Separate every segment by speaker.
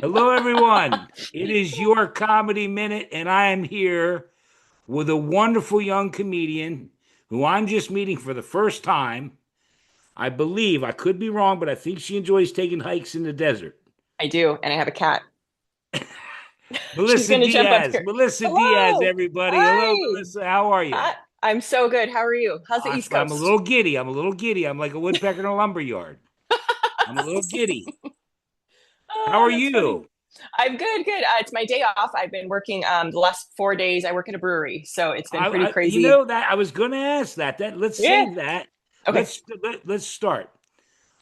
Speaker 1: Hello, everyone. It is your comedy minute, and I am here with a wonderful young comedian who I'm just meeting for the first time. I believe, I could be wrong, but I think she enjoys taking hikes in the desert.
Speaker 2: I do, and I have a cat. She's
Speaker 1: Melissa
Speaker 2: gonna jump up
Speaker 1: Diaz.
Speaker 2: here.
Speaker 1: Melissa Diaz,
Speaker 2: Hello.
Speaker 1: everybody. Hello,
Speaker 2: Hi.
Speaker 1: Melissa. How are you?
Speaker 2: Hi. I'm so good. How are you? How's the
Speaker 1: I,
Speaker 2: East
Speaker 1: I'm a
Speaker 2: Coast?
Speaker 1: little giddy. I'm a little giddy. I'm like a woodpecker in a lumber yard. I'm a little giddy. How
Speaker 2: Oh,
Speaker 1: are
Speaker 2: that's funny.
Speaker 1: you?
Speaker 2: I'm good, good. It's my day off. I've been working the last 4 days. I work at a brewery, so it's been pretty
Speaker 1: You
Speaker 2: crazy.
Speaker 1: know that I was going to ask that. Let's
Speaker 2: Yeah.
Speaker 1: save that.
Speaker 2: Okay.
Speaker 1: Let's start.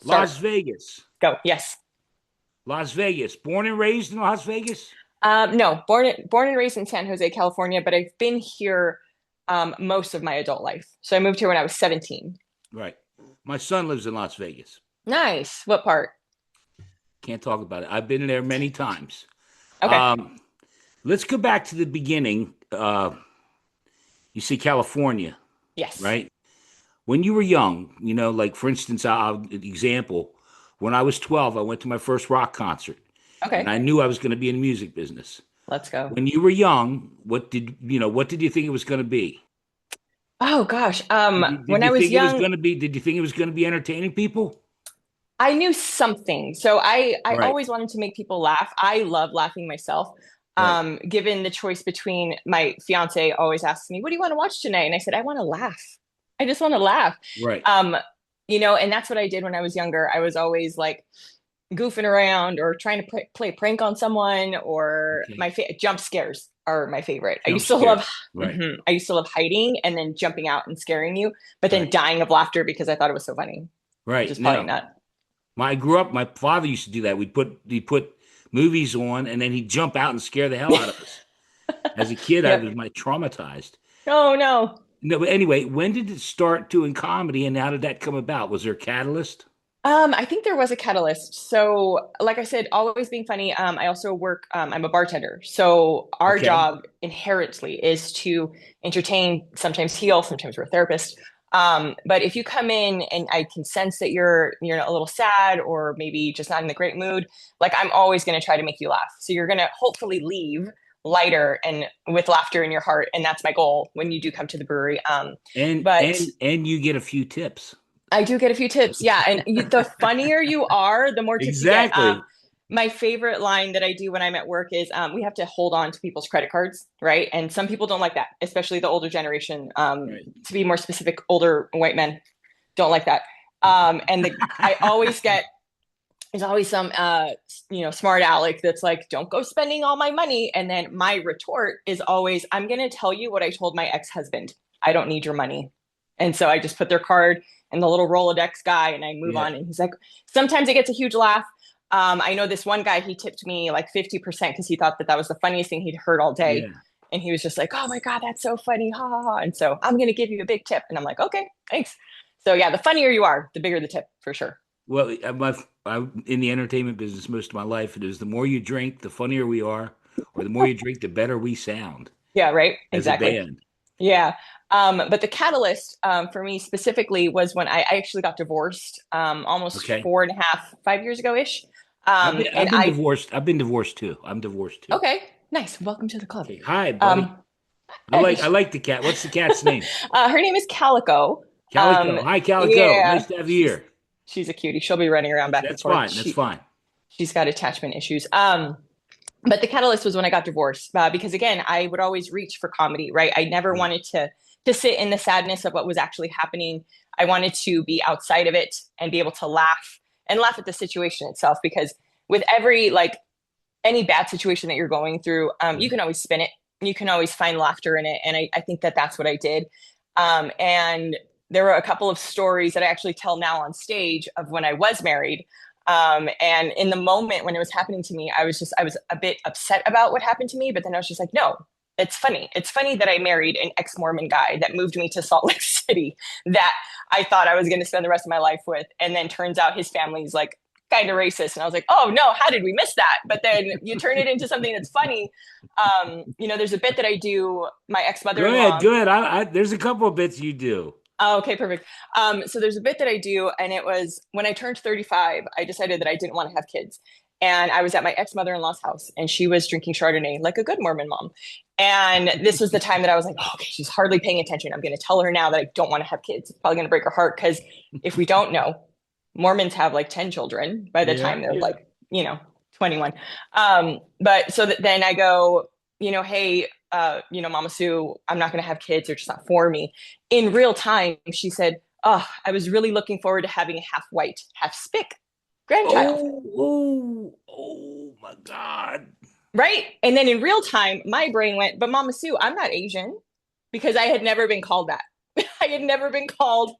Speaker 2: Start.
Speaker 1: Las Vegas.
Speaker 2: Go. Yes.
Speaker 1: Las Vegas. Born and raised in Las Vegas?
Speaker 2: No, born and raised in San Jose, California, but I've been here most of my adult life. So I moved here when I was 17.
Speaker 1: Right. My son lives in Las Vegas.
Speaker 2: Nice. What part?
Speaker 1: Can't talk about it. I've been there many times.
Speaker 2: Okay.
Speaker 1: Um, let's go back to the beginning. You see California,
Speaker 2: Yes.
Speaker 1: right? When you were young, like for instance, example, when I was 12, I went to my first rock concert and
Speaker 2: Okay.
Speaker 1: I knew I was going to be in the music business.
Speaker 2: Let's go.
Speaker 1: When you were young, what did you think it was going to be?
Speaker 2: Oh gosh.
Speaker 1: Did
Speaker 2: When I
Speaker 1: you
Speaker 2: was
Speaker 1: think it was
Speaker 2: young,
Speaker 1: going to be, did you think it was going to be entertaining people?
Speaker 2: I knew something. So I
Speaker 1: Right,
Speaker 2: always wanted to make people laugh. I love laughing myself.
Speaker 1: right,
Speaker 2: Given the choice between my fiance always asks me, "What do you want to watch tonight?" And I said, "I want to laugh. I just want to laugh."
Speaker 1: right.
Speaker 2: Um, and that's what I did when I was younger. I was always like goofing around or trying to play a prank on someone, or
Speaker 1: Okay.
Speaker 2: jump scares are my favorite.
Speaker 1: Jump scares. Right.
Speaker 2: I used to love hiding and then jumping out and scaring you, but then
Speaker 1: Right.
Speaker 2: dying of laughter because I thought it was so funny, which
Speaker 1: Right.
Speaker 2: is probably
Speaker 1: Now,
Speaker 2: not.
Speaker 1: I grew up, my father used to do that. He put movies on and then he'd jump out and scare the hell out of us. As a kid, I was
Speaker 2: Yep.
Speaker 1: like traumatized.
Speaker 2: Oh no.
Speaker 1: No, but anyway, when did it start doing comedy and how did that come about? Was there a catalyst?
Speaker 2: I think there was a catalyst. So, like I said, always being funny. I also work, I'm a bartender. So, our
Speaker 1: Okay.
Speaker 2: job inherently is to entertain, sometimes heal, sometimes we're a therapist. But if you come in and I can sense that you're a little sad or maybe just not in the great mood, like I'm always going to try to make you laugh. So, you're going to hopefully leave lighter and with laughter in your heart. And that's my goal when you do come to the brewery.
Speaker 1: And
Speaker 2: But
Speaker 1: and and you get a few tips.
Speaker 2: I do get a few tips. Yeah. And the funnier you are, the more tips you get.
Speaker 1: Exactly.
Speaker 2: My favorite line that I do when I'm at work is we have to hold on to people's credit cards, right? And some people don't like that, especially the older generation.
Speaker 1: Right.
Speaker 2: To be more specific, older white men don't like that. I always get, there's always some, smart aleck that's like, don't go spending all my money. And then my retort is always, I'm going to tell you what I told my ex-husband. I don't need your money. And so I just put their card in the little Rolodex guy and I move
Speaker 1: Yeah.
Speaker 2: on. And he's like, sometimes it gets a huge laugh. I know this one guy, he tipped me like 50% because he thought that that was the funniest thing he'd heard all day.
Speaker 1: Yeah.
Speaker 2: And he was just like, oh my God, that's so funny. Ha ha ha. And so I'm going to give you a big tip. And I'm like, okay, thanks. So yeah, the funnier you are, the bigger the tip for sure.
Speaker 1: Well, I'm in the entertainment business most of my life. It is the more you drink, the funnier we are, or the more you drink, the better we sound
Speaker 2: Yeah, right.
Speaker 1: as a
Speaker 2: Exactly.
Speaker 1: band.
Speaker 2: Yeah. But the catalyst for me specifically was when I actually got divorced almost
Speaker 1: Okay.
Speaker 2: 4.5, 5 years ago ish.
Speaker 1: I've been
Speaker 2: And
Speaker 1: I've been
Speaker 2: I,
Speaker 1: divorced. I've been divorced too. I'm divorced too.
Speaker 2: okay, nice. Welcome to the club.
Speaker 1: Okay. Hi, buddy.
Speaker 2: Um,
Speaker 1: I like I like the cat. What's the cat's name?
Speaker 2: her name is Calico. Um,
Speaker 1: Calico. Hi, Calico. Nice
Speaker 2: yeah,
Speaker 1: to have you here.
Speaker 2: she's a cutie. She'll be running around back and
Speaker 1: That's
Speaker 2: forth.
Speaker 1: fine. That's fine.
Speaker 2: She's got attachment issues. But the catalyst was when I got divorced because again, I would always reach for comedy, right? I never
Speaker 1: Right.
Speaker 2: wanted to sit in the sadness of what was actually happening. I wanted to be outside of it and be able to laugh and laugh at the situation itself because with every like any bad situation that you're going through, you
Speaker 1: Right.
Speaker 2: can always spin it. You can always find laughter in it. And I think that that's what I did. And there were a couple of stories that I actually tell now on stage of when I was married. And in the moment when it was happening to me, I was a bit upset about what happened to me, but then I was just like, no, it's funny. It's funny that I married an ex-Mormon guy that moved me to Salt Lake City that I thought I was going to spend the rest of my life with. And then turns out his family's like kind of racist. And I was like, oh no, how did we miss that? But then you turn it into something that's funny. There's a bit that I do, my
Speaker 1: Go ahead.
Speaker 2: ex-mother-in-law.
Speaker 1: Go ahead. There's a couple of bits you do.
Speaker 2: Oh, okay, perfect. So there's a bit that I do, and it was when I turned 35, I decided that I didn't want to have kids. And I was at my ex-mother-in-law's house and she was drinking Chardonnay like a good Mormon mom. And this was the time that I was like, oh, okay, she's hardly paying attention. I'm going to tell her now that I don't want to have kids. It's probably going to break her heart because if we don't know, Mormons have like 10 children by the
Speaker 1: Yeah,
Speaker 2: time they're
Speaker 1: yeah.
Speaker 2: like, 21. But so that then I go, hey, Mama Sue, I'm not going to have kids. They're just not for me. In real time, she said, oh, I was really looking forward to having a half white, half spick grandchild.
Speaker 1: Oh my God.
Speaker 2: Right. And then in real time, my brain went, but Mama Sue, I'm not Asian because I had never been called that. I had never been called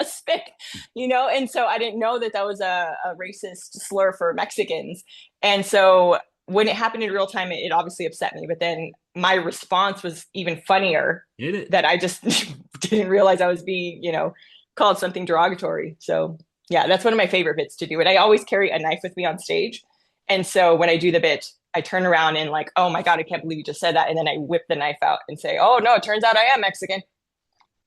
Speaker 2: a spick, and so I didn't know that that was a racist slur for Mexicans. And so when it happened in real time, it obviously upset me. But then my response was even funnier
Speaker 1: Hit it.
Speaker 2: that I just didn't realize I was being, called something derogatory. So yeah, that's one of my favorite bits to do. And I always carry a knife with me on stage. And so when I do the bit, I turn around and like, oh my God, I can't believe you just said that. And then I whip the knife out and say, oh no, it turns out I am Mexican.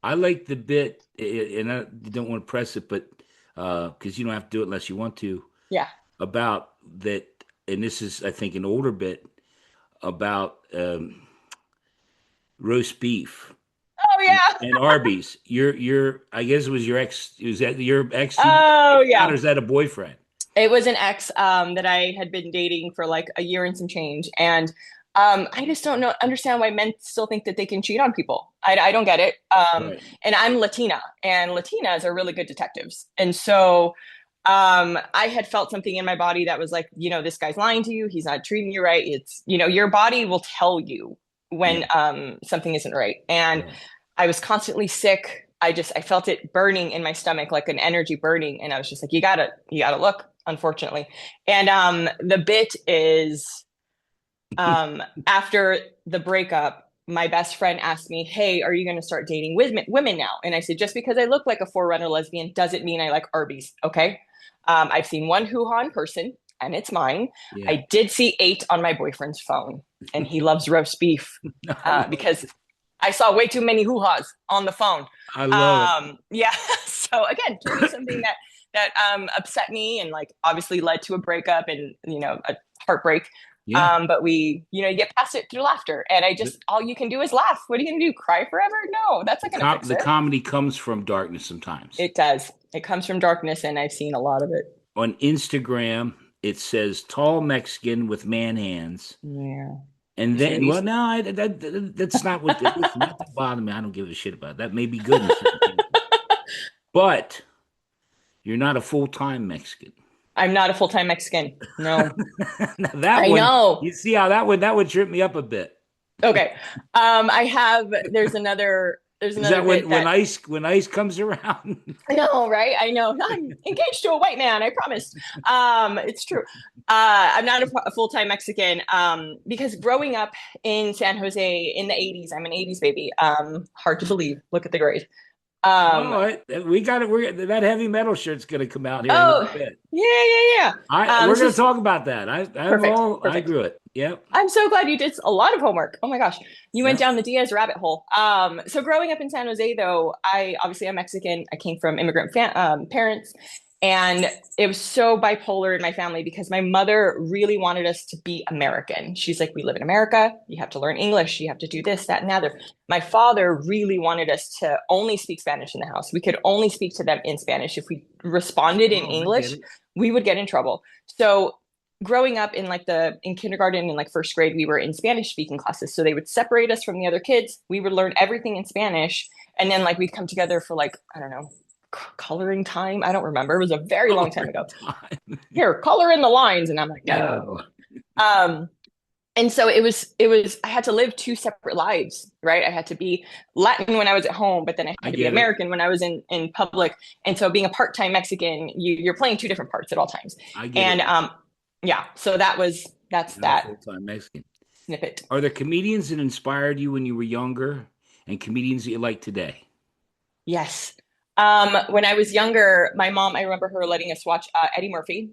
Speaker 1: I like the bit, and I don't want to press it, but because you don't have to do it unless you want to,
Speaker 2: Yeah.
Speaker 1: about that, and this is, I think, an older bit about roast beef
Speaker 2: Oh yeah.
Speaker 1: and Arby's. I guess it was your ex. Was that your ex you
Speaker 2: Oh
Speaker 1: out,
Speaker 2: yeah.
Speaker 1: or is that a boyfriend?
Speaker 2: It was an ex that I had been dating for like a year and some change. And I just don't know understand why men still think that they can cheat on people. I don't get it.
Speaker 1: Right.
Speaker 2: And I'm Latina, and Latinas are really good detectives. And so I had felt something in my body that was like, this guy's lying to you. He's not treating you right. It's, your body will tell you when
Speaker 1: Yeah.
Speaker 2: something isn't right. And
Speaker 1: Right.
Speaker 2: I was constantly sick. I felt it burning in my stomach, like an energy burning. And I was just like, you gotta look, unfortunately. And the bit is after the breakup, my best friend asked me, hey, are you going to start dating women now? And I said, just because I look like a forerunner lesbian doesn't mean I like Arby's. Okay. I've seen one hoo-ha in person and it's mine.
Speaker 1: Yeah.
Speaker 2: I did see 8 on my boyfriend's phone and he loves roast beef
Speaker 1: I love
Speaker 2: because I saw way too many hoo-has on the phone.
Speaker 1: I love it.
Speaker 2: Yeah. So again, totally something that upset me and like obviously led to a breakup and, a heartbreak.
Speaker 1: Yeah.
Speaker 2: But you get past it through laughter. And all you can do is laugh. What are you going to do? Cry forever? No, that's not going to fix
Speaker 1: The
Speaker 2: it.
Speaker 1: comedy comes from darkness sometimes.
Speaker 2: It does. It comes from darkness, and I've seen a lot of it.
Speaker 1: On Instagram, it says tall Mexican with man hands.
Speaker 2: Yeah.
Speaker 1: And
Speaker 2: You sure
Speaker 1: then, well,
Speaker 2: these?
Speaker 1: no, that's not what. Listen, that don't bother me. I don't give a shit about it. That may be good in certain cases, but you're not a full time Mexican.
Speaker 2: I'm not a full-time Mexican. No.
Speaker 1: Now that
Speaker 2: I
Speaker 1: one,
Speaker 2: know.
Speaker 1: you see how that would trip me up a bit.
Speaker 2: Okay. There's another
Speaker 1: Is that
Speaker 2: bit
Speaker 1: when
Speaker 2: that
Speaker 1: ice comes around?
Speaker 2: I know, right? I know. I'm engaged to a white man. I promise. It's true. I'm not a full-time Mexican because growing up in San Jose in the 80s, I'm an 80s baby. Hard to believe. Look at the grade. Um,
Speaker 1: Oh, we got it. That heavy metal shirt's going to come out here in a little
Speaker 2: oh,
Speaker 1: bit.
Speaker 2: yeah, yeah, yeah.
Speaker 1: We're
Speaker 2: This
Speaker 1: going to
Speaker 2: is
Speaker 1: talk about that.
Speaker 2: perfect.
Speaker 1: I
Speaker 2: Perfect.
Speaker 1: grew it. Yep.
Speaker 2: I'm so glad you did a lot of homework. Oh my gosh. You went
Speaker 1: Yep.
Speaker 2: down the Diaz rabbit hole. So growing up in San Jose, though, I'm Mexican. I came from immigrant parents. And it was so bipolar in my family because my mother really wanted us to be American. She's like, we live in America. You have to learn English. You have to do this, that, and the other. My father really wanted us to only speak Spanish in the house. We could only speak to them in Spanish. If we responded in
Speaker 1: Oh, I get
Speaker 2: English,
Speaker 1: it.
Speaker 2: we would get in trouble. So growing up in kindergarten and like first grade, we were in Spanish speaking classes. So they would separate us from the other kids. We would learn everything in Spanish. And then like we'd come together for like, I don't know, coloring time. I don't remember. It was a very long time
Speaker 1: Coloring
Speaker 2: ago.
Speaker 1: time.
Speaker 2: Here, color in the lines. And I'm like, no. Um, and so it was, I had to live 2 separate lives, right? I had to be Latin when I was at home, but then I
Speaker 1: I
Speaker 2: had to be
Speaker 1: get it.
Speaker 2: American when I was in public. And so being a part-time Mexican, you're playing 2 different parts at all times.
Speaker 1: I get
Speaker 2: And
Speaker 1: it.
Speaker 2: yeah, so that's
Speaker 1: Not a
Speaker 2: that
Speaker 1: full-time Mexican.
Speaker 2: snippet.
Speaker 1: Are there comedians that inspired you when you were younger and comedians that you like today?
Speaker 2: Yes. When I was younger, my mom, I remember her letting us watch Eddie Murphy,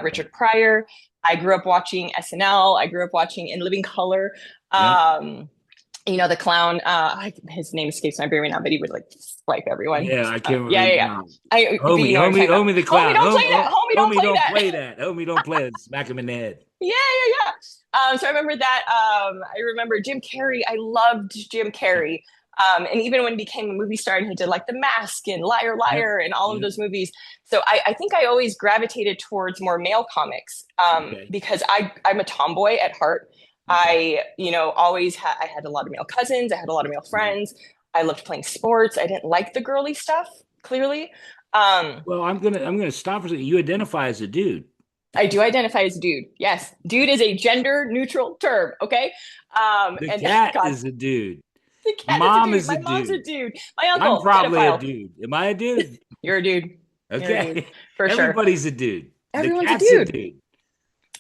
Speaker 2: Richard Pryor. I grew up watching SNL. I grew up watching In Living Color.
Speaker 1: Yep.
Speaker 2: Um, the clown. His name escapes my brain right now, but he would like swipe everyone.
Speaker 1: Yeah, I can't
Speaker 2: Yeah, yeah,
Speaker 1: remember.
Speaker 2: yeah.
Speaker 1: No.
Speaker 2: But you know what I'm talking about.
Speaker 1: Homie the
Speaker 2: Homie,
Speaker 1: clown.
Speaker 2: don't play that. Homie, don't
Speaker 1: Homie,
Speaker 2: play
Speaker 1: don't
Speaker 2: that.
Speaker 1: play that. Homie, don't play that. Smack him in the head.
Speaker 2: Yeah, yeah, yeah. So I remember that. I remember Jim Carrey. I loved Jim Carrey. And even when he became a movie star and he did like The Mask and Liar
Speaker 1: Yep.
Speaker 2: Liar and all of
Speaker 1: Yep.
Speaker 2: those movies. So I think I always gravitated towards more male comics
Speaker 1: Okay.
Speaker 2: because I'm a tomboy at heart.
Speaker 1: Okay.
Speaker 2: I had a lot of male cousins. I had a lot of male
Speaker 1: Mhm.
Speaker 2: friends. I loved playing sports. I didn't like the girly stuff, clearly. Um,
Speaker 1: Well, I'm gonna stop for a second. You identify as a dude.
Speaker 2: I do identify as a dude. Yes, dude is a gender neutral term. Okay.
Speaker 1: The
Speaker 2: And
Speaker 1: cat
Speaker 2: God,
Speaker 1: is a dude.
Speaker 2: the cat is a
Speaker 1: Mom
Speaker 2: dude.
Speaker 1: is a
Speaker 2: My mom's a
Speaker 1: dude.
Speaker 2: dude. My
Speaker 1: I'm
Speaker 2: uncle,
Speaker 1: probably a
Speaker 2: pedophile.
Speaker 1: dude. Am I a dude?
Speaker 2: You're a dude. You're a dude
Speaker 1: Okay.
Speaker 2: for sure.
Speaker 1: Everybody's a dude. The
Speaker 2: Everyone's a
Speaker 1: cat's a
Speaker 2: dude.
Speaker 1: dude.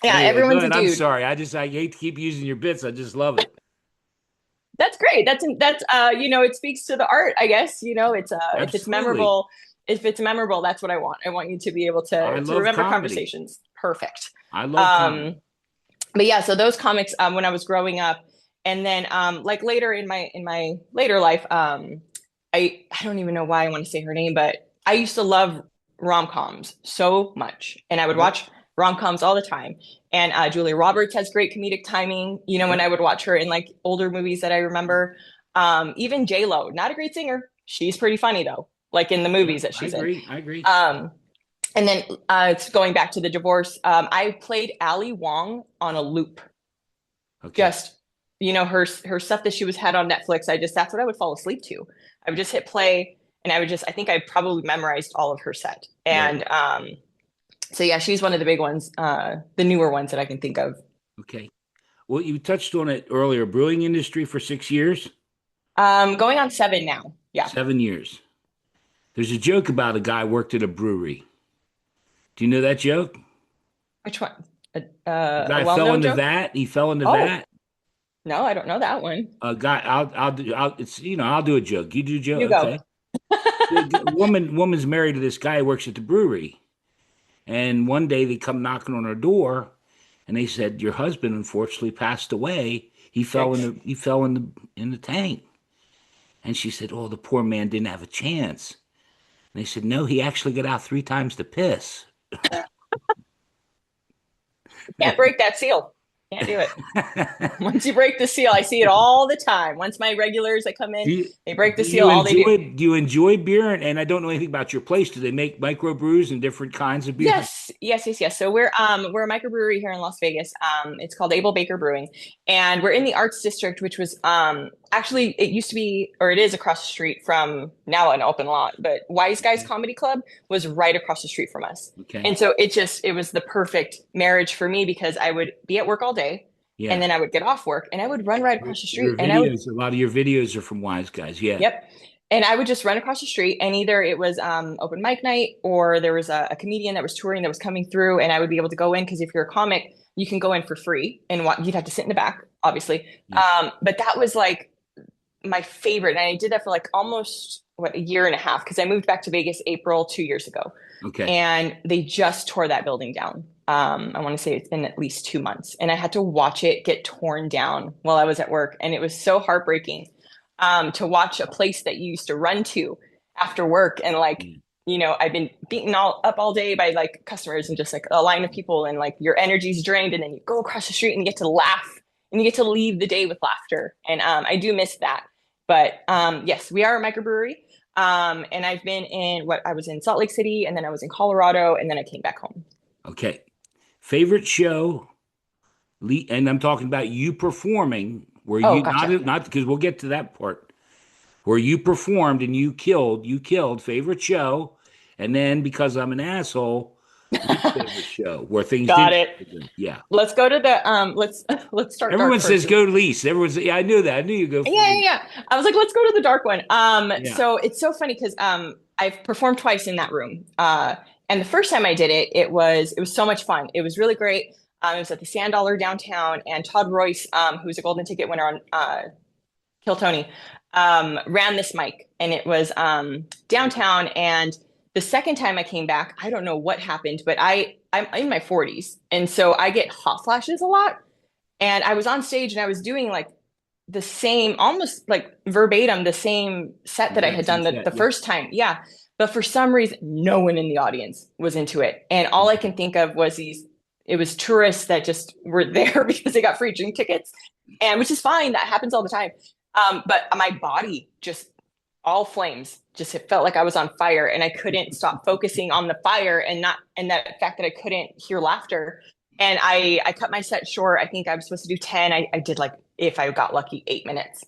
Speaker 2: Yeah,
Speaker 1: Anyway, go
Speaker 2: everyone's a
Speaker 1: ahead. I'm
Speaker 2: dude.
Speaker 1: sorry. I hate to keep using your bits. I just love it.
Speaker 2: That's great. It speaks to the art, I guess. It's if it's
Speaker 1: Absolutely.
Speaker 2: memorable, that's what I want. I want you to be able
Speaker 1: I
Speaker 2: to
Speaker 1: love
Speaker 2: remember
Speaker 1: comedy.
Speaker 2: conversations. Perfect.
Speaker 1: I love comedy.
Speaker 2: Um, but yeah, so those comics when I was growing up, and then like later in my later life, I don't even know why I want to say her name, but I used to love rom-coms so much, and I would
Speaker 1: Yep.
Speaker 2: watch rom-coms all the time. And Julia Roberts has great comedic timing. When
Speaker 1: Yep.
Speaker 2: I would watch her in like older movies that I remember, even J Lo, not a great singer, she's pretty funny though, like in the
Speaker 1: Yep.
Speaker 2: movies that
Speaker 1: I
Speaker 2: she's in.
Speaker 1: agree. I agree.
Speaker 2: Um, and then it's going back to the divorce. I played Ali Wong on a loop.
Speaker 1: Okay.
Speaker 2: Just her stuff that she was had on Netflix. That's what I would fall asleep to. I would just hit play, and I think I probably memorized all of her set.
Speaker 1: Right.
Speaker 2: And so yeah, she's one of the big ones, the newer ones that I can think of.
Speaker 1: Okay. Well, you touched on it earlier. Brewing industry for 6 years,
Speaker 2: Going on 7 now. Yeah.
Speaker 1: 7 years. There's a joke about a guy worked at a brewery. Do you know that joke?
Speaker 2: Which one?
Speaker 1: The
Speaker 2: A
Speaker 1: guy fell
Speaker 2: well-known
Speaker 1: in the
Speaker 2: joke?
Speaker 1: vat. He fell in the
Speaker 2: Oh,
Speaker 1: vat.
Speaker 2: no, I don't know that one.
Speaker 1: A guy. I'll do a joke. You do a joke.
Speaker 2: You go.
Speaker 1: Okay. Woman's married to this guy who works at the brewery, and one day they come knocking on her door, and they said, "Your husband unfortunately passed away.
Speaker 2: Yikes.
Speaker 1: He fell in the tank." And she said, "Oh, the poor man didn't have a chance." And they said, "No, he actually got out 3 times to piss."
Speaker 2: Can't break that seal. Can't do it. Once you break the seal, I see it all the time. Once my regulars that come in,
Speaker 1: Do you,
Speaker 2: they break the
Speaker 1: do
Speaker 2: seal,
Speaker 1: you
Speaker 2: all they do.
Speaker 1: enjoy beer? And I don't know anything about your place. Do they make microbrews and different kinds of beer?
Speaker 2: Yes, yes, yes, yes. So we're a microbrewery here in Las Vegas. It's called Able Baker Brewing, and we're in the Arts District, which was actually it used to be, or it is across the street from now an open lot. But Wise Guys Comedy Club was right across the street from us,
Speaker 1: Okay.
Speaker 2: and so it was the perfect marriage for me because I would be at work all day, and
Speaker 1: Yeah.
Speaker 2: then I would get off work and I would run right across the street,
Speaker 1: Your
Speaker 2: and I would
Speaker 1: videos, a lot of your videos are from Wise Guys. Yeah.
Speaker 2: Yep. And I would just run across the street, and either it was open mic night or there was a comedian that was touring that was coming through, and I would be able to go in because if you're a comic, you can go in for free, and you'd have to sit in the back, obviously.
Speaker 1: Yeah.
Speaker 2: But that was like my favorite, and I did that for like almost a year and a half because I moved back to Vegas April 2 years ago,
Speaker 1: Okay.
Speaker 2: and they just tore that building down. I want to say it's been at least 2 months, and I had to watch it get torn down while I was at work, and it was so heartbreaking to watch a place that you used to run to after work and like
Speaker 1: Yeah.
Speaker 2: I've been beaten all up all day by like customers and just like a line of people and like your energy's drained and then you go across the street and you get to laugh and you get to leave the day with laughter and I do miss that but yes we are a microbrewery and I've been in what I was in Salt Lake City and then I was in Colorado and then I came back home.
Speaker 1: Okay. Favorite show, and I'm talking about you performing, where
Speaker 2: Oh,
Speaker 1: you
Speaker 2: gotcha.
Speaker 1: not because we'll get to that part, where you performed and you killed favorite show, and then because I'm an asshole, least favorite show where things
Speaker 2: Got
Speaker 1: didn't
Speaker 2: it.
Speaker 1: go good. Yeah.
Speaker 2: Let's go to the let's start
Speaker 1: Everyone
Speaker 2: dark
Speaker 1: says
Speaker 2: first.
Speaker 1: go least. Everyone's yeah, I knew that. I knew you go for
Speaker 2: Yeah, yeah,
Speaker 1: least.
Speaker 2: yeah. I was like, let's go to the dark one.
Speaker 1: Yeah.
Speaker 2: So it's so funny because I've performed twice in that room. And the first time I did it, it was so much fun. It was really great. It was at the Sand Dollar downtown, and Todd Royce, who's a Golden Ticket winner on Kill Tony, ran this mic, and it was downtown. And the second time I came back, I don't know what happened, but I'm in my 40s, and so I get hot flashes a lot. And I was on stage, and I was doing like the same, almost like verbatim, the same set that I
Speaker 1: Exact
Speaker 2: had
Speaker 1: same
Speaker 2: done
Speaker 1: set.
Speaker 2: the
Speaker 1: Yeah.
Speaker 2: first time. Yeah. But for some reason, no one in the audience was into it. And all I can think of was it was tourists that just were there because they got free drink tickets, and which is fine. That happens all the time. But my body just all flames. Just it felt like I was on fire, and I couldn't stop focusing on the fire and that fact that I couldn't hear laughter. And I cut my set short. I think I was supposed to do 10. I did like, if I got lucky, 8 minutes.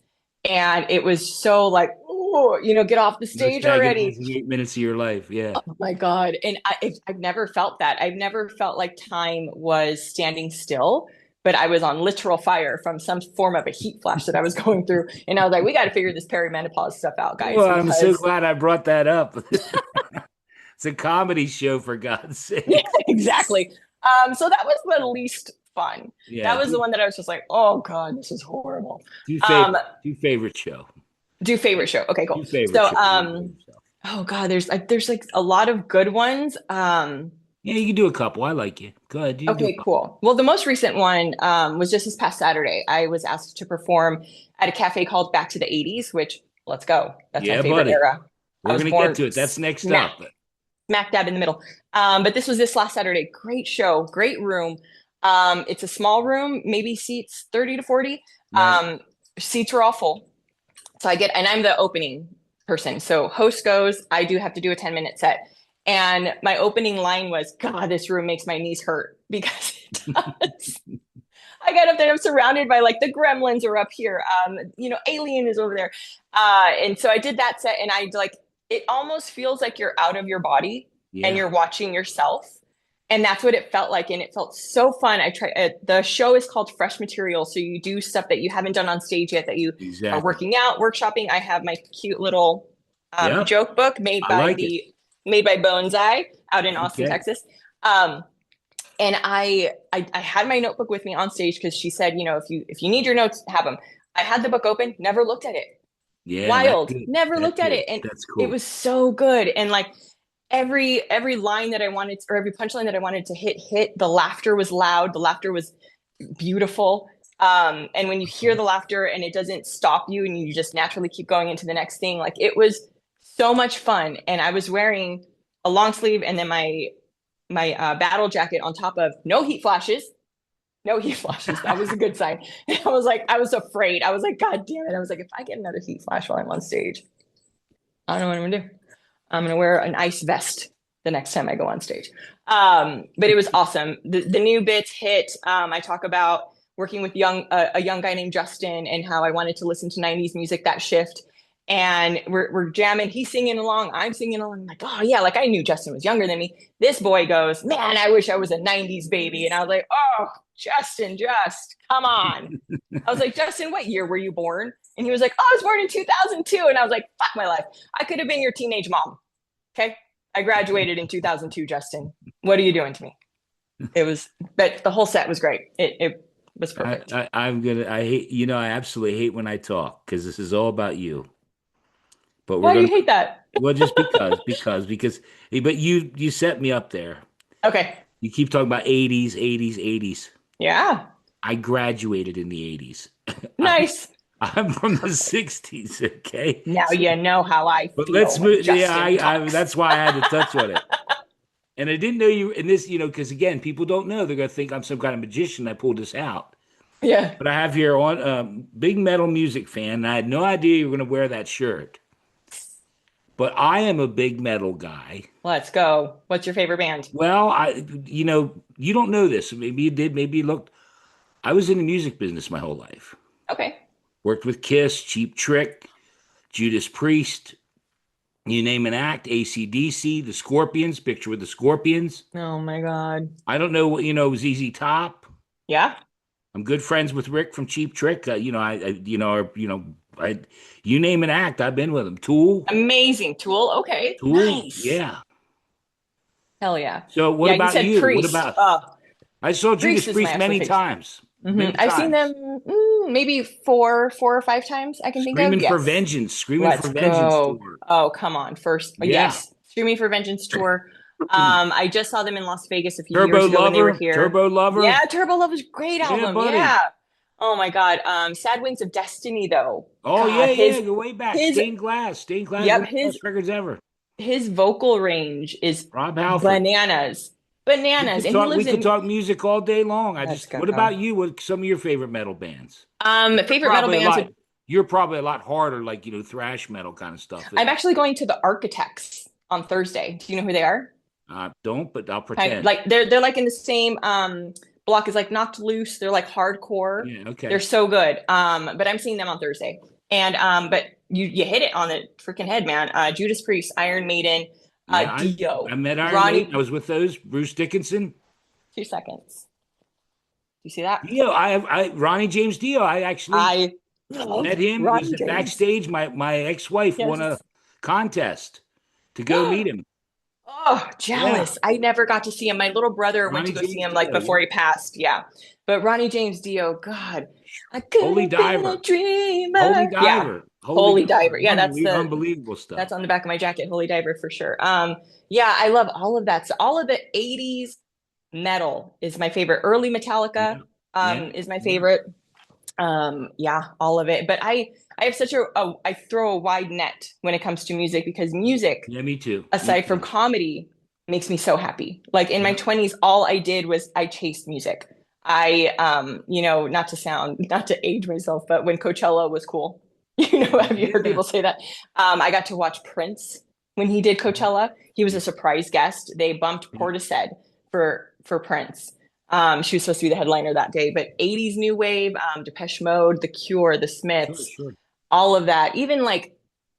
Speaker 2: And it was so like, oh, get off the
Speaker 1: Most
Speaker 2: stage already.
Speaker 1: agonizing 8 minutes of your life. Yeah.
Speaker 2: Oh my God. And I've never felt that. I've never felt like time was standing still, but I was on literal fire from some form of a heat flash that I was going through. And I was like, we got to figure this perimenopause stuff out, guys,
Speaker 1: Well, I'm so
Speaker 2: because
Speaker 1: glad I brought that up. It's a comedy show, for God's
Speaker 2: yeah,
Speaker 1: sake.
Speaker 2: exactly. So that was the least fun.
Speaker 1: Yeah.
Speaker 2: That was the one that I was just like, oh God, this is horrible.
Speaker 1: Two
Speaker 2: Um,
Speaker 1: favorite, two favorite show.
Speaker 2: do favorite show. Okay,
Speaker 1: Two
Speaker 2: cool.
Speaker 1: favorite
Speaker 2: So,
Speaker 1: shows. Your favorite show.
Speaker 2: oh God, there's like a lot of good ones.
Speaker 1: Yeah, you can do a couple. I like you. Go ahead. You can do a
Speaker 2: Okay,
Speaker 1: couple.
Speaker 2: cool. Well, the most recent one was just this past Saturday. I was asked to perform at a cafe called Back to the 80s, which let's go. That's my
Speaker 1: Yeah,
Speaker 2: favorite
Speaker 1: buddy.
Speaker 2: era. I
Speaker 1: We're
Speaker 2: was
Speaker 1: gonna get
Speaker 2: born
Speaker 1: to it. That's next
Speaker 2: smack,
Speaker 1: up.
Speaker 2: smack dab in the middle. But this was this last Saturday. Great show, great room. It's a small room, maybe seats 30 to 40.
Speaker 1: Right.
Speaker 2: Um, Seats are all full. So and I'm the opening person. So host goes, I do have to do a 10-minute set. And my opening line was, God, this room makes my knees hurt because it does. I got up there, I'm surrounded by like the gremlins are up here. Alien is over there. And so I did that set, and I like, it almost feels like you're out of your body and
Speaker 1: Yeah.
Speaker 2: you're watching yourself. And that's what it felt like. And it felt so fun. The show is called Fresh Material. So you do stuff that you haven't done on stage yet, that you are
Speaker 1: Exactly.
Speaker 2: working out, workshopping. I have my cute little
Speaker 1: Yep.
Speaker 2: joke book
Speaker 1: I like it.
Speaker 2: made by Bones Eye out in Austin,
Speaker 1: Okay.
Speaker 2: Texas. And I had my notebook with me on stage because she said, if you need your notes, have them. I had the book open, never looked at it.
Speaker 1: Yeah, that's
Speaker 2: Wild,
Speaker 1: good.
Speaker 2: never
Speaker 1: That's
Speaker 2: looked at
Speaker 1: good.
Speaker 2: it, and
Speaker 1: That's
Speaker 2: it
Speaker 1: cool.
Speaker 2: was so good. And like every line that I wanted, or every punchline that I wanted to hit. The laughter was loud. The laughter was beautiful. And when you hear the laughter and it doesn't stop you, and you just naturally keep going into the next thing, like it was so much fun. And I was wearing a long sleeve and then my battle jacket on top of no heat flashes. No heat flashes. That was a good sign. And I was afraid. I was like, God damn it. I was like, if I get another heat flash while I'm on stage, I don't know what I'm gonna do. I'm gonna wear an ice vest the next time I go on stage. But it was awesome. The new bits hit. I talk about working with a young guy named Justin, and how I wanted to listen to 90s music, that shift. And we're jamming. He's singing along. I'm singing along. I'm like, oh yeah, like I knew Justin was younger than me. This boy goes, man, I wish I was a 90s baby. And I was like, oh, Justin, just come on. I was like, Justin, what year were you born? And he was like, oh, I was born in 2002. And I was like, fuck my life. I could have been your teenage mom. Okay. I graduated in 2002, Justin. What are you doing to me? But the whole set was great. It was perfect.
Speaker 1: I hate, I absolutely hate when I talk because this is all about you. But we're
Speaker 2: Why do you
Speaker 1: gonna,
Speaker 2: hate that?
Speaker 1: well, just because, but you set me up there.
Speaker 2: Okay.
Speaker 1: You keep talking about 80s, 80s, 80s.
Speaker 2: Yeah.
Speaker 1: I graduated in the 80s. I'm
Speaker 2: Nice.
Speaker 1: I'm from the 60s, okay?
Speaker 2: Now
Speaker 1: So,
Speaker 2: you know how I
Speaker 1: but let's
Speaker 2: feel when
Speaker 1: move. Yeah,
Speaker 2: Justin talks.
Speaker 1: that's why I had to touch on it. And I didn't know you in this, because again, people don't know. They're gonna think I'm some kind of magician. I pulled this out.
Speaker 2: Yeah.
Speaker 1: But I have here on big metal music fan, and I had no idea you were gonna wear that shirt. But I am a big metal guy.
Speaker 2: Let's go. What's your favorite band?
Speaker 1: Well, you don't know this. Maybe you did, maybe you looked. I was in the music business my whole life.
Speaker 2: Okay.
Speaker 1: Worked with Kiss, Cheap Trick, Judas Priest, you name an act, AC/DC, the Scorpions, picture with the Scorpions.
Speaker 2: Oh my God.
Speaker 1: I don't know what ZZ Top.
Speaker 2: Yeah.
Speaker 1: I'm good friends with Rick from Cheap Trick. You name an act, I've been with them.
Speaker 2: Amazing. Tool. Okay.
Speaker 1: Tool,
Speaker 2: Nice.
Speaker 1: yeah.
Speaker 2: Hell yeah.
Speaker 1: So what
Speaker 2: Yeah, you
Speaker 1: about
Speaker 2: said
Speaker 1: you? What
Speaker 2: Priest.
Speaker 1: about? I saw Judas
Speaker 2: Priest is my
Speaker 1: Priest many
Speaker 2: absolute favorite.
Speaker 1: times, many
Speaker 2: I've seen
Speaker 1: times.
Speaker 2: them maybe four or five times I can think of.
Speaker 1: Screaming for
Speaker 2: Yes.
Speaker 1: Vengeance, Screaming
Speaker 2: Let's
Speaker 1: for Vengeance
Speaker 2: go.
Speaker 1: tour.
Speaker 2: Oh, come on. First,
Speaker 1: Yeah.
Speaker 2: yes. Screaming for Vengeance tour. I just saw them in Las Vegas a few
Speaker 1: Turbo
Speaker 2: years ago when they were
Speaker 1: Lover,
Speaker 2: here.
Speaker 1: Turbo Lover.
Speaker 2: Yeah, Turbo Love is a great
Speaker 1: Yeah,
Speaker 2: album.
Speaker 1: buddy.
Speaker 2: Yeah. Oh my God. Sad Wings of Destiny though.
Speaker 1: Oh yeah,
Speaker 2: God,
Speaker 1: yeah, go way back.
Speaker 2: his
Speaker 1: Stained Glass,
Speaker 2: yep,
Speaker 1: one of the best records ever.
Speaker 2: his vocal range is
Speaker 1: Rob Halford.
Speaker 2: bananas. Bananas. And he
Speaker 1: We
Speaker 2: lives
Speaker 1: could
Speaker 2: in
Speaker 1: talk music all day long.
Speaker 2: Let's
Speaker 1: What
Speaker 2: go.
Speaker 1: about you? What some of your favorite metal bands? You're
Speaker 2: Favorite metal
Speaker 1: probably a
Speaker 2: bands
Speaker 1: lot.
Speaker 2: would
Speaker 1: You're probably a lot harder, like thrash metal kind of stuff.
Speaker 2: I'm actually going to the Architects on Thursday. Do you know who they are?
Speaker 1: Don't, but I'll
Speaker 2: Kind of
Speaker 1: pretend.
Speaker 2: like they're like in the same block as like Knocked Loose. They're like hardcore.
Speaker 1: Yeah,
Speaker 2: They're
Speaker 1: okay.
Speaker 2: so good. But I'm seeing them on Thursday. And but you hit it on the freaking head, man. Judas Priest, Iron Maiden,
Speaker 1: Yeah, I
Speaker 2: Dio,
Speaker 1: met Iron Maiden. I
Speaker 2: Ronnie.
Speaker 1: was with those Bruce Dickinson.
Speaker 2: 2 seconds. You see that?
Speaker 1: Dio, I Ronnie James Dio. I actually
Speaker 2: I love
Speaker 1: met him. It was
Speaker 2: Ronnie James.
Speaker 1: backstage. My ex-wife won a
Speaker 2: Yes.
Speaker 1: contest to go meet him.
Speaker 2: Oh,
Speaker 1: Yeah,
Speaker 2: jealous. I never got to see him. My little brother went to
Speaker 1: Ronnie
Speaker 2: go see
Speaker 1: James
Speaker 2: him like
Speaker 1: Dio.
Speaker 2: before
Speaker 1: Yeah,
Speaker 2: he passed. Yeah. But Ronnie James Dio, God, I could
Speaker 1: Holy
Speaker 2: have been a
Speaker 1: Diver, Holy
Speaker 2: dreamer. Yeah.
Speaker 1: Diver, Holy
Speaker 2: Holy
Speaker 1: Diver.
Speaker 2: Diver. Yeah,
Speaker 1: Unbelievable stuff.
Speaker 2: that's on the back of my jacket. Holy Diver for sure. Yeah, I love all of that. So all of the 80s metal is my favorite. Early Metallica
Speaker 1: Yeah, yeah,
Speaker 2: is my
Speaker 1: yeah,
Speaker 2: favorite. Yeah, all of it. But I have such I throw a wide net when it comes to music because music,
Speaker 1: yeah. Me too. Me
Speaker 2: aside from
Speaker 1: too.
Speaker 2: comedy, makes me so happy. Like in my
Speaker 1: Yeah,
Speaker 2: 20s, all I did was I chased music. Not to age myself, but when Coachella was cool, have you heard
Speaker 1: yeah.
Speaker 2: people say that? I got to watch Prince when he did Coachella. He was a surprise guest. They bumped
Speaker 1: Yeah.
Speaker 2: Portishead for Prince. She was supposed to be the headliner that day, but 80s new wave, Depeche Mode, The Cure, The
Speaker 1: Sure,
Speaker 2: Smiths,
Speaker 1: sure.
Speaker 2: all of that. Even like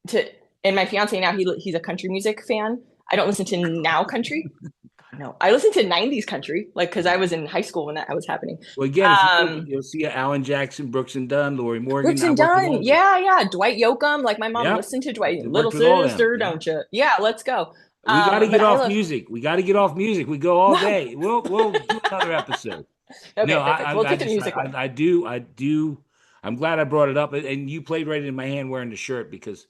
Speaker 2: to and my fiance now he's a country music fan. I don't listen to now country. No, I listen to 90s country, like because I was in high school when that was happening.
Speaker 1: Well, again, if you look,
Speaker 2: Um,
Speaker 1: you'll see Alan Jackson, Brooks and Dunn, Lori Morgan.
Speaker 2: Brooks
Speaker 1: I
Speaker 2: and
Speaker 1: worked with
Speaker 2: Dunn.
Speaker 1: all those.
Speaker 2: Yeah, yeah. Dwight Yoakam. Like my mom
Speaker 1: Yep.
Speaker 2: listened to Dwight.
Speaker 1: I
Speaker 2: Little
Speaker 1: worked with all them.
Speaker 2: sister,
Speaker 1: Yeah.
Speaker 2: don't you? Yeah, let's go.
Speaker 1: We got to
Speaker 2: But
Speaker 1: get
Speaker 2: I
Speaker 1: off
Speaker 2: love
Speaker 1: music. We got to get off music. We go all
Speaker 2: no.
Speaker 1: day. We'll do another episode.
Speaker 2: Okay,
Speaker 1: No,
Speaker 2: perfect. We'll take the music one.
Speaker 1: I do I do. I'm glad I brought it up, and you played right in my hand wearing the shirt because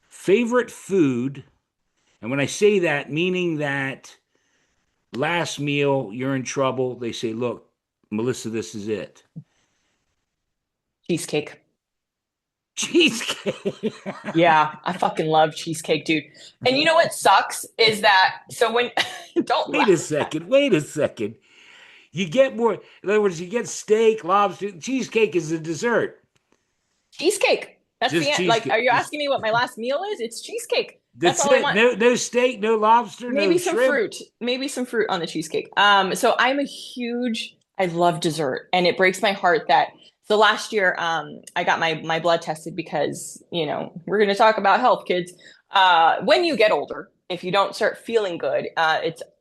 Speaker 1: favorite food, and when I say that, meaning that last meal you're in trouble. They say, look, Melissa, this is it.
Speaker 2: Cheesecake.
Speaker 1: Cheesecake.
Speaker 2: Yeah, I fucking love cheesecake, dude. And you know what sucks is that so when don't
Speaker 1: Wait a
Speaker 2: laugh.
Speaker 1: second. Wait a second. You get more. In other words, you get steak, lobster. Cheesecake is a dessert.
Speaker 2: Cheesecake. That's the
Speaker 1: Just
Speaker 2: end. Like,
Speaker 1: cheesecake.
Speaker 2: are you
Speaker 1: Just
Speaker 2: asking me what my last meal is? It's cheesecake. That's
Speaker 1: that's
Speaker 2: all I
Speaker 1: it.
Speaker 2: want.
Speaker 1: No steak, no lobster, no
Speaker 2: Maybe some
Speaker 1: shrimp.
Speaker 2: fruit. Maybe some fruit on the cheesecake. So I'm a huge, I love dessert. And it breaks my heart that so last year, I got my blood tested because, we're gonna talk about health, kids. When you get older, if you don't start feeling good,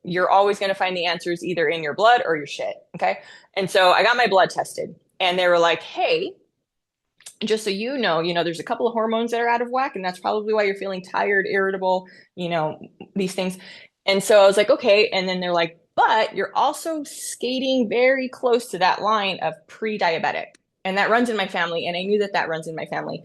Speaker 2: you're always gonna find the answers either in your blood or your shit. Okay. And so I got my blood tested and they were like, hey, just so there's a couple of hormones that are out of whack, and that's probably why you're feeling tired, irritable, these things. And so I was like, okay. And then they're like, but you're also skating very close to that line of pre-diabetic. And that runs in my family. And I knew that runs in my family.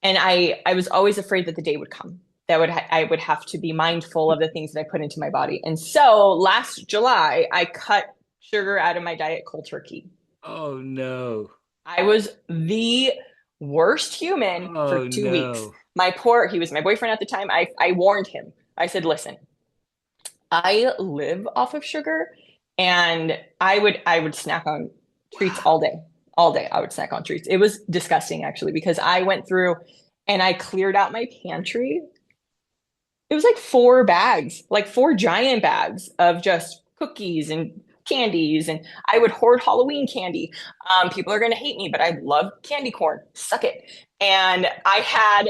Speaker 2: And I was always afraid that the day would come that I would have to be mindful of the things that I put into my body. And so last July, I cut sugar out of my diet cold turkey.
Speaker 1: Oh no.
Speaker 2: I was the worst human for
Speaker 1: Oh
Speaker 2: 2 weeks.
Speaker 1: no.
Speaker 2: He was my boyfriend at the time. I warned him. I said, listen, I live off of sugar and I would snack on treats
Speaker 1: Wow.
Speaker 2: all day. All day I would snack on treats. It was disgusting actually because I went through and I cleared out my pantry. It was like 4 bags, like 4 giant bags of just cookies and candies. And I would hoard Halloween candy. People are going to hate me, but I love candy corn. Suck it. And I had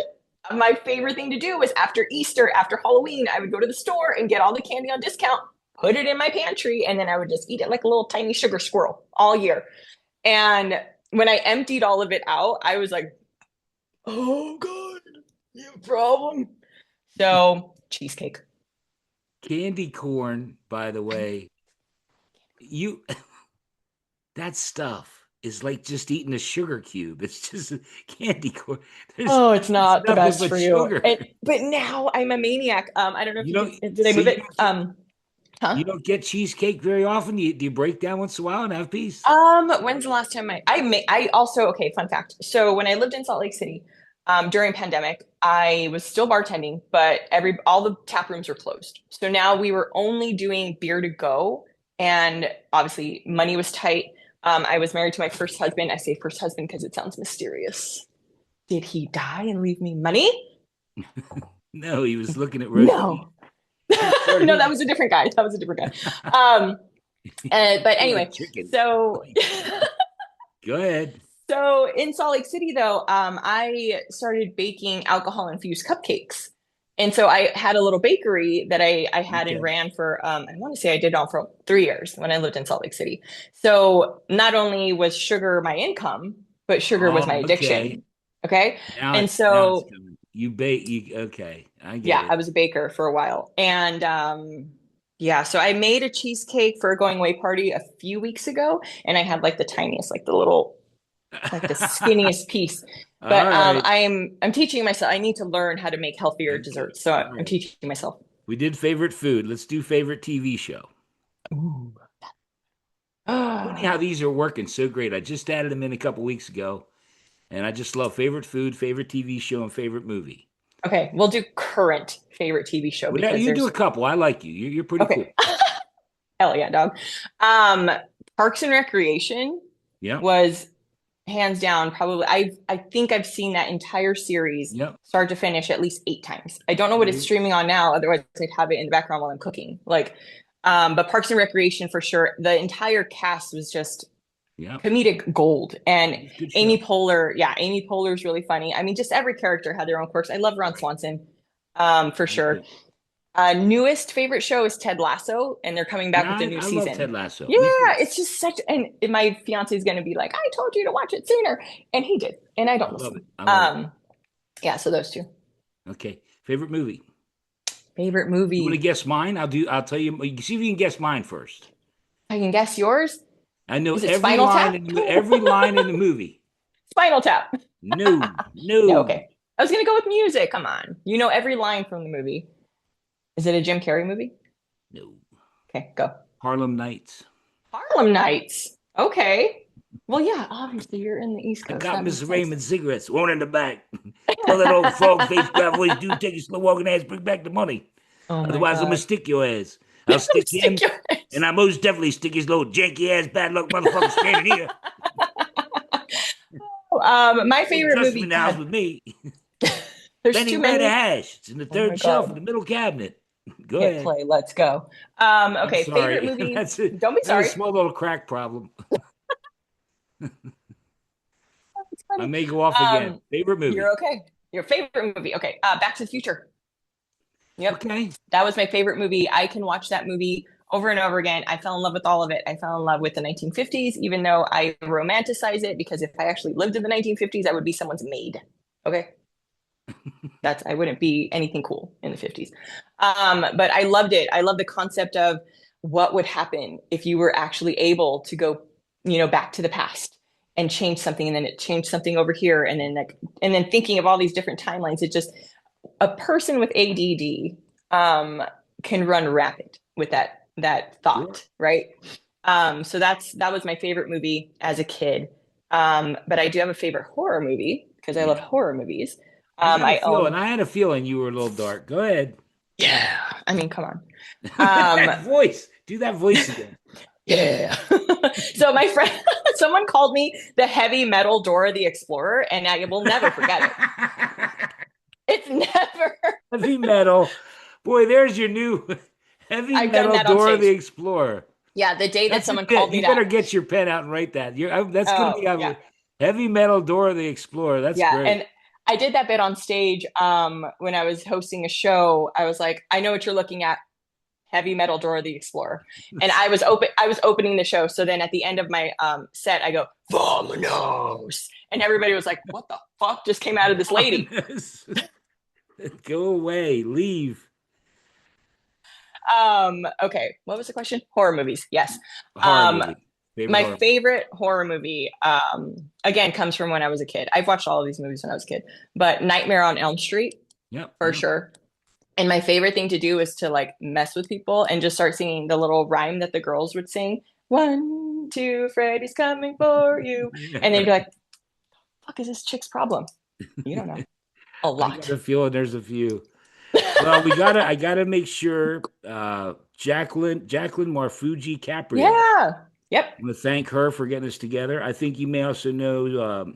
Speaker 2: my favorite thing to do was after Easter, after Halloween, I would go to the store and get all the candy on discount, put it in my pantry, and then I would just eat it like a little tiny sugar squirrel all year. And when I emptied all of it out, I was like, oh God, you have a problem? So cheesecake.
Speaker 1: Candy corn, by the way, you that stuff is like just eating a sugar cube. It's just a candy corn. There's
Speaker 2: Oh, it's
Speaker 1: it's
Speaker 2: not the
Speaker 1: nothing
Speaker 2: best
Speaker 1: but
Speaker 2: for you.
Speaker 1: sugar.
Speaker 2: But now I'm a maniac. I don't know if
Speaker 1: You
Speaker 2: you
Speaker 1: know,
Speaker 2: can. Did I
Speaker 1: so
Speaker 2: move
Speaker 1: you
Speaker 2: it?
Speaker 1: know,
Speaker 2: Huh?
Speaker 1: You don't get cheesecake very often. Do you break down once in a while and have a piece?
Speaker 2: When's the last time I also, okay, fun fact. So when I lived in Salt Lake City, during pandemic, I was still bartending, but all the tap rooms were closed. So now we were only doing beer to go, and obviously money was tight. I was married to my first husband. I say first husband because it sounds mysterious. Did he die and leave me money?
Speaker 1: No, he was looking at roast beef.
Speaker 2: No.
Speaker 1: Sure,
Speaker 2: No, that
Speaker 1: he
Speaker 2: was a different guy. That was a different guy. But
Speaker 1: he like
Speaker 2: anyway,
Speaker 1: chicken.
Speaker 2: so
Speaker 1: Go ahead.
Speaker 2: so in Salt Lake City, though, I started baking alcohol infused cupcakes. And so I had a little bakery that I had and
Speaker 1: Okay.
Speaker 2: ran for, I want to say I did it all for 3 years when I lived in Salt Lake City. So not only was sugar my income, but sugar was
Speaker 1: Oh,
Speaker 2: my
Speaker 1: okay.
Speaker 2: addiction. Okay.
Speaker 1: Now
Speaker 2: And
Speaker 1: now it's
Speaker 2: so,
Speaker 1: coming. You bake. You okay? I get
Speaker 2: yeah, I
Speaker 1: it.
Speaker 2: was a baker for a while. And yeah, so I made a cheesecake for a going away party a few weeks ago, and I had like the tiniest, like the little like the skinniest piece. But
Speaker 1: All right.
Speaker 2: I'm teaching myself. I need to learn how to make healthier
Speaker 1: Okay.
Speaker 2: desserts. So
Speaker 1: All
Speaker 2: I'm
Speaker 1: right.
Speaker 2: teaching myself.
Speaker 1: We did favorite food. Let's do favorite TV show.
Speaker 2: Ooh.
Speaker 1: Funny
Speaker 2: Ah.
Speaker 1: how these are working so great. I just added them in a couple weeks ago, and I just love favorite food, favorite TV show, and favorite movie.
Speaker 2: Okay, we'll do current favorite TV show
Speaker 1: Whatever
Speaker 2: because
Speaker 1: you do
Speaker 2: there's
Speaker 1: a couple. I like you. You're pretty
Speaker 2: okay.
Speaker 1: cool.
Speaker 2: Hell yeah, dog. Um, Parks and Recreation
Speaker 1: Yep.
Speaker 2: was hands down probably I think I've seen that entire series
Speaker 1: Yep.
Speaker 2: start to finish at least 8 times. I don't know what it's
Speaker 1: Mhm.
Speaker 2: streaming on now, otherwise I'd have it in the background while I'm cooking. Like but Parks and Recreation for sure. The entire cast was just
Speaker 1: Yep.
Speaker 2: comedic gold. And
Speaker 1: It was a good
Speaker 2: Amy
Speaker 1: show.
Speaker 2: Poehler, yeah, Amy Poehler's really funny. I mean, just every character had their own quirks. I love Ron
Speaker 1: Right.
Speaker 2: Swanson, for
Speaker 1: That's
Speaker 2: sure.
Speaker 1: it.
Speaker 2: Newest favorite show is Ted Lasso, and they're coming back
Speaker 1: Yeah,
Speaker 2: with a new
Speaker 1: I love Ted
Speaker 2: season.
Speaker 1: Lasso.
Speaker 2: Yeah,
Speaker 1: Me too.
Speaker 2: it's just such, and my fiance is going to be like, "I told you to watch it sooner," and he did, and I
Speaker 1: I
Speaker 2: don't
Speaker 1: love it.
Speaker 2: listen.
Speaker 1: I love it.
Speaker 2: Yeah, so those two.
Speaker 1: Okay. Favorite movie.
Speaker 2: Favorite
Speaker 1: You want to
Speaker 2: movie?
Speaker 1: guess mine? I'll tell you. You can see if you can guess mine first.
Speaker 2: I can guess yours.
Speaker 1: I know
Speaker 2: Is it Spinal Tap?
Speaker 1: every line in the movie.
Speaker 2: Spinal Tap.
Speaker 1: No,
Speaker 2: No,
Speaker 1: no,
Speaker 2: okay. I was going to go with music. Come on, you know every line from the movie. Is it a Jim Carrey movie?
Speaker 1: no.
Speaker 2: Okay, go.
Speaker 1: Harlem Nights.
Speaker 2: Harlem Nights. Okay. Well, yeah, obviously you're in the East
Speaker 1: I
Speaker 2: Coast.
Speaker 1: got
Speaker 2: That
Speaker 1: Miss
Speaker 2: makes sense.
Speaker 1: Raymond cigarettes. One in the back. Tell that old frog face grab voice dude, take your slow walking ass, bring back the money.
Speaker 2: Oh my
Speaker 1: Otherwise, I'm gonna
Speaker 2: God.
Speaker 1: stick your ass. I'll stick him,
Speaker 2: Ridiculous.
Speaker 1: and I most definitely stick his little janky ass bad luck motherfucker standing here.
Speaker 2: My
Speaker 1: Don't
Speaker 2: favorite
Speaker 1: trust him
Speaker 2: movie.
Speaker 1: in the house
Speaker 2: God,
Speaker 1: with me.
Speaker 2: there's
Speaker 1: Benny
Speaker 2: too
Speaker 1: Red
Speaker 2: many.
Speaker 1: Hash. It's in the
Speaker 2: Oh my
Speaker 1: third shelf in
Speaker 2: God.
Speaker 1: the middle cabinet. Go
Speaker 2: Hit
Speaker 1: ahead.
Speaker 2: play. Let's go.
Speaker 1: I'm
Speaker 2: Okay, favorite
Speaker 1: sorry.
Speaker 2: movie.
Speaker 1: That's it.
Speaker 2: Don't be
Speaker 1: I have a
Speaker 2: sorry.
Speaker 1: small little crack problem.
Speaker 2: It's
Speaker 1: I
Speaker 2: funny.
Speaker 1: may go off again.
Speaker 2: Um,
Speaker 1: Favorite
Speaker 2: you're
Speaker 1: movie.
Speaker 2: okay. Your favorite movie. Okay. Back to the Future. Yep.
Speaker 1: Okay.
Speaker 2: That was my favorite movie. I can watch that movie over and over again. I fell in love with all of it. I fell in love with the 1950s, even though I romanticize it because if I actually lived in the 1950s, I would be someone's maid. Okay. I wouldn't be anything cool in the 50s. But I loved it. I love the concept of what would happen if you were actually able to go, back to the past and change something, and then it changed something over here, and then thinking of all these different timelines. It just a person with ADD can run rapid with that
Speaker 1: Sure.
Speaker 2: thought, right? So that was my favorite movie as a kid. But I do have a favorite horror movie because I love
Speaker 1: Yeah.
Speaker 2: horror movies.
Speaker 1: I got a
Speaker 2: I
Speaker 1: feeling.
Speaker 2: own,
Speaker 1: I had a feeling you were a little dark. Go ahead.
Speaker 2: yeah. I mean, come on. Um,
Speaker 1: That voice. Do that voice again.
Speaker 2: yeah. So my friend, someone called me the heavy metal Dora the Explorer, and I will never forget it. It's never.
Speaker 1: Heavy metal. Boy, there's your new heavy
Speaker 2: I've done
Speaker 1: metal
Speaker 2: that on
Speaker 1: Dora the
Speaker 2: stage.
Speaker 1: Explorer.
Speaker 2: Yeah, the day that
Speaker 1: That's a
Speaker 2: someone called
Speaker 1: bit.
Speaker 2: me
Speaker 1: You
Speaker 2: that.
Speaker 1: better get your pen out and write that. That's going to be
Speaker 2: Oh, yeah.
Speaker 1: a heavy metal Dora the Explorer. That's
Speaker 2: Yeah,
Speaker 1: great.
Speaker 2: and I did that bit on stage when I was hosting a show. I was like, I know what you're looking at, heavy metal Dora the Explorer. And I was opening the show. So then at the end of my set, I go, Vominos. And everybody was like, what the fuck just came out of this lady?
Speaker 1: Go away. Leave.
Speaker 2: Okay, what was the question? Horror movies. Yes.
Speaker 1: Horror
Speaker 2: Um,
Speaker 1: movie. Favorite
Speaker 2: my
Speaker 1: horror movie.
Speaker 2: favorite horror movie, again, comes from when I was a kid. I've watched all of these movies when I was a kid, but Nightmare on Elm Street
Speaker 1: Yep.
Speaker 2: for
Speaker 1: Yep.
Speaker 2: sure. And my favorite thing to do is to like mess with people and just start singing the little rhyme that the girls would sing. 1, 2, Freddy's coming for you. And they'd be like, fuck is this chick's problem? You don't know. A
Speaker 1: I got
Speaker 2: lot.
Speaker 1: a feeling there's a few. Well, I gotta make sure Jacqueline Marfuji Caprio.
Speaker 2: Yeah. Yep.
Speaker 1: I'm gonna thank her for getting us together. I think you may also know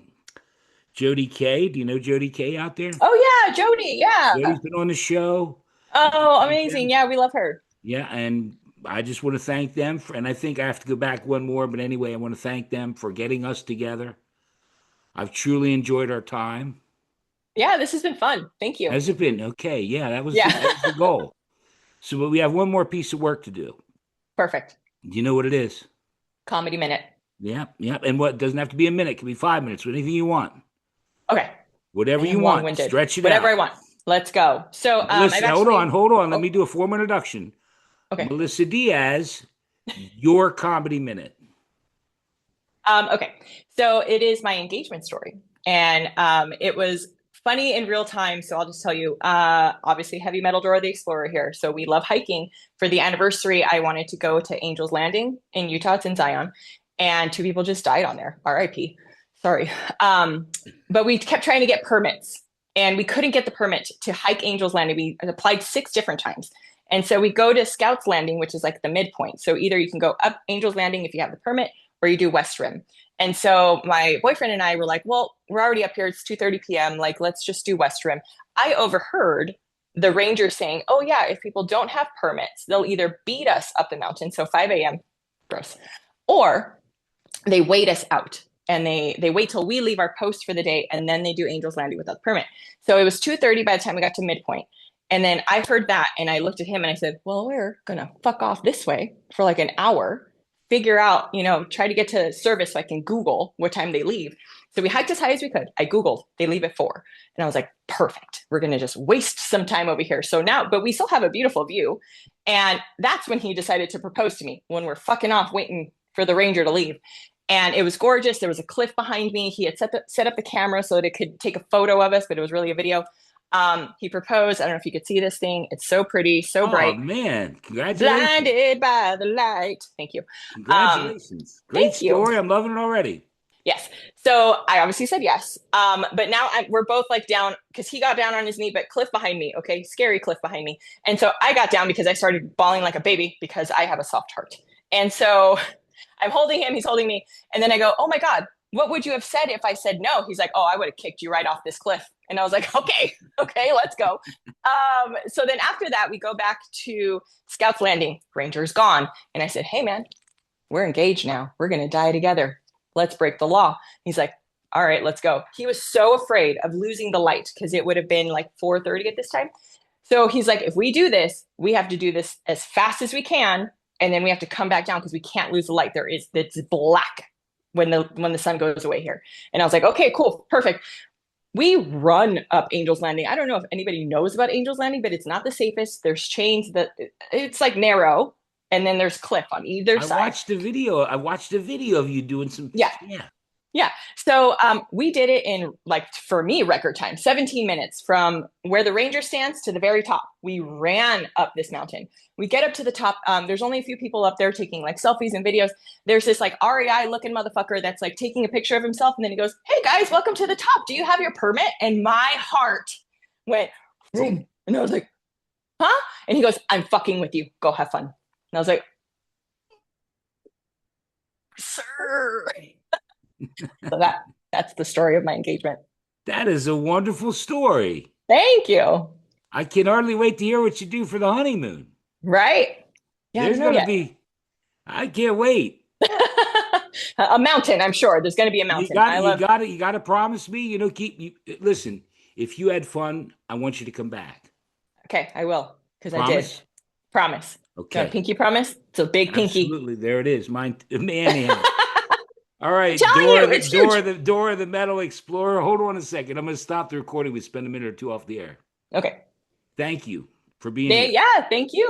Speaker 1: Jody K. Do you know Jody K out there?
Speaker 2: Oh yeah, Jody. Yeah.
Speaker 1: Jody's been on the show.
Speaker 2: Oh, amazing. Yeah, we love her.
Speaker 1: Yeah, and I just want to thank them for, and I think I have to go back one more, but anyway, I want to thank them for getting us together. I've truly enjoyed our time.
Speaker 2: Yeah, this has been fun. Thank you.
Speaker 1: Has it been? Okay, yeah,
Speaker 2: Yeah.
Speaker 1: that was the goal. So, but we have one more piece of work to do.
Speaker 2: Perfect.
Speaker 1: Do you know what it is?
Speaker 2: Comedy minute.
Speaker 1: Yeah, yeah. And what doesn't have to be a minute, it can be 5 minutes, anything you want.
Speaker 2: Okay.
Speaker 1: Whatever
Speaker 2: I
Speaker 1: you
Speaker 2: am
Speaker 1: want.
Speaker 2: long-winded.
Speaker 1: Stretch it
Speaker 2: Whatever
Speaker 1: out.
Speaker 2: I want. Let's go. So I've
Speaker 1: Melissa,
Speaker 2: actually
Speaker 1: hold on. Let
Speaker 2: oh,
Speaker 1: me do a formal introduction.
Speaker 2: okay.
Speaker 1: Melissa Diaz, your comedy minute.
Speaker 2: Okay. So it is my engagement story. And it was funny in real time. So I'll just tell you, obviously heavy metal Dora the Explorer here. So we love hiking. For the anniversary, I wanted to go to Angel's Landing in Utah. It's in Zion. And 2 people just died on there. RIP. Sorry. But we kept trying to get permits and we couldn't get the permit to hike Angel's Landing. We applied 6 different times. And so we go to Scouts Landing, which is like the midpoint. So either you can go up Angel's Landing if you have the permit, or you do West Rim. And so my boyfriend and I were like, well, we're already up here. It's 2:30 p.m. Like, let's just do West Rim. I overheard the ranger saying, oh, yeah, if people don't have permits, they'll either beat us up the mountain, so 5 a.m., gross, or they wait us out and they wait till we leave our post for the day and then they do Angel's Landing without the permit. So it was 2:30 by the time we got to midpoint. And then I heard that and I looked at him and I said, well, we're going to fuck off this way for like an hour, figure out, try to get to service so I can Google what time they leave. So we hiked as high as we could. I Googled, they leave at 4. And I was like, perfect. We're going to just waste some time over here. So now, but we still have a beautiful view. And that's when he decided to propose to me, when we're fucking off waiting for the ranger to leave. And it was gorgeous. There was a cliff behind me. He had set up the camera so that it could take a photo of us, but it was really a video. He proposed. I don't know if you could see this thing. It's so pretty, so
Speaker 1: Oh
Speaker 2: bright.
Speaker 1: man, congratulations.
Speaker 2: Blinded by the light. Thank you.
Speaker 1: Congratulations. Great
Speaker 2: Thank you.
Speaker 1: story. I'm loving it already.
Speaker 2: Yes. So I obviously said yes. But now we're both like down because he got down on his knee, but cliff behind me. Okay. Scary cliff behind me. And so I got down because I started bawling like a baby because I have a soft heart. And so I'm holding him. He's holding me. And then I go, oh my God, what would you have said if I said no? He's like, oh, I would have kicked you right off this cliff. And I was like, okay, let's go. So then after that, we go back to Scouts Landing. Ranger's gone. And I said, hey, man, we're engaged now. We're going to die together. Let's break the law. He's like, all right, let's go. He was so afraid of losing the light because it would have been like 4:30 at this time. So he's like, if we do this, we have to do this as fast as we can. And then we have to come back down because we can't lose the light. It's black when the sun goes away here. And I was like, okay, cool, perfect. We run up Angel's Landing. I don't know if anybody knows about Angel's Landing, but it's not the safest. There's chains that it's like narrow, and then there's cliff on either side.
Speaker 1: I watched a video of you doing some.
Speaker 2: Yeah.
Speaker 1: Yeah.
Speaker 2: Yeah. So we did it in, like, for me, record time, 17 minutes from where the ranger stands to the very top. We ran up this mountain. We get up to the top. There's only a few people up there taking like selfies and videos. There's this like REI looking motherfucker that's like taking a picture of himself. And then he goes, hey guys, welcome to the top. Do you have your permit? And my heart went, boom. And I was like, huh? And he goes, I'm fucking with you. Go have fun. And I was like, sir. So that's the story of my engagement.
Speaker 1: That is a wonderful story.
Speaker 2: Thank you.
Speaker 1: I can hardly wait to hear what you do for the honeymoon.
Speaker 2: Right? Yeah,
Speaker 1: There's
Speaker 2: I don't know
Speaker 1: gonna be. I can't wait.
Speaker 2: yet. A mountain, I'm sure. There's going to be a mountain.
Speaker 1: You got to promise me. Listen. If you had fun, I want you to come back.
Speaker 2: Okay, I will because I did. Promise.
Speaker 1: Okay.
Speaker 2: Pinky promise. It's a big pinky.
Speaker 1: Absolutely. There it is. Mine, man. All right, Dora the Metal Explorer. Hold on a second. I'm going to stop the recording. We spend a minute or two off the air.
Speaker 2: Okay.
Speaker 1: Thank you for being here.
Speaker 2: Yeah, thank you.